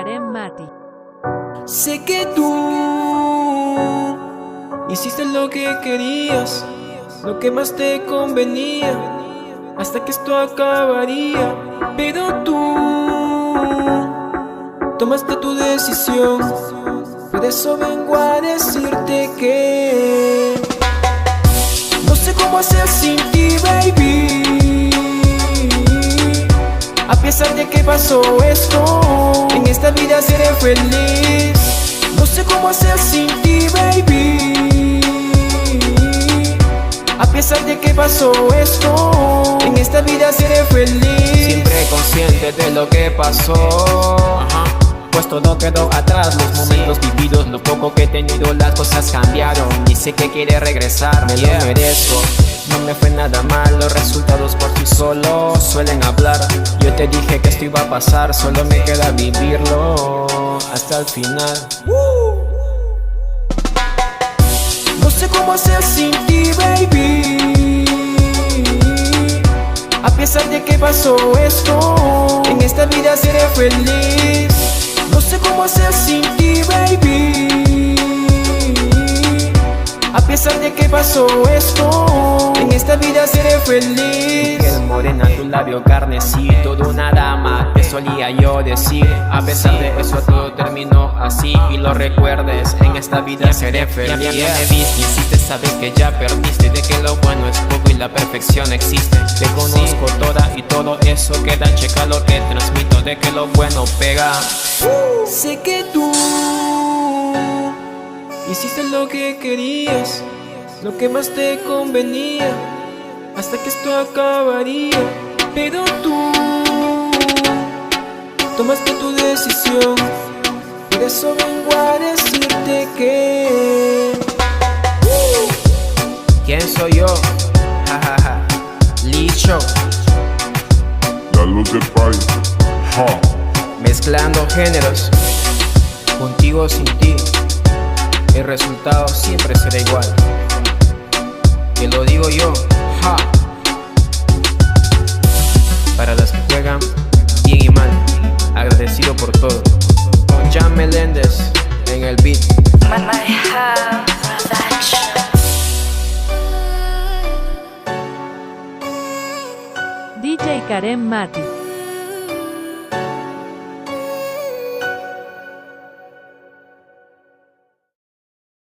Karen Mati. Sé que tú hiciste lo que querías, lo que más te convenía, hasta que esto acabaría. Pero tú tomaste tu decisión, por eso vengo a decirte que no sé cómo hacer sin ti, baby. A pesar de que pasó esto, en esta vida seré feliz. No sé cómo hacer sin ti, baby. A pesar de que pasó esto, en esta vida seré feliz. Siempre consciente de lo que pasó, pues todo quedó atrás. Los momentos vividos, lo poco que he tenido, las cosas cambiaron. Y sé que quiere regresar, me lo merezco. No me fue nada mal, los resultados por sí solos suelen hablar. Yo te dije que esto iba a pasar, solo me queda vivirlo hasta el final. No sé cómo hacer sin ti, baby. A pesar de que pasó esto, en esta vida seré feliz. No sé cómo hacer sin ti, baby. A pesar de que pasó esto, en esta vida seré feliz. Tu piel morena, tu labio carnecito, de una dama que solía yo decir. A pesar de eso todo terminó así, y lo recuerdes, en esta vida seré feliz. Ya me viste, hiciste saber que ya perdiste, de que lo bueno es poco y la perfección existe. Te conozco toda y todo eso queda, checa lo que transmito, de que lo bueno pega. Sé que tú hiciste lo que querías, lo que más te convenía, hasta que esto acabaría. Pero tú tomaste tu decisión, por eso vengo a decirte que ¿Quién soy yo? Jajaja, Licho, La luz del país, mezclando géneros, contigo o sin ti, el resultado siempre será igual. Que lo digo yo, para las que juegan bien y mal, agradecido por todo. Con Jan Meléndez en el beat. DJ Karen Mati.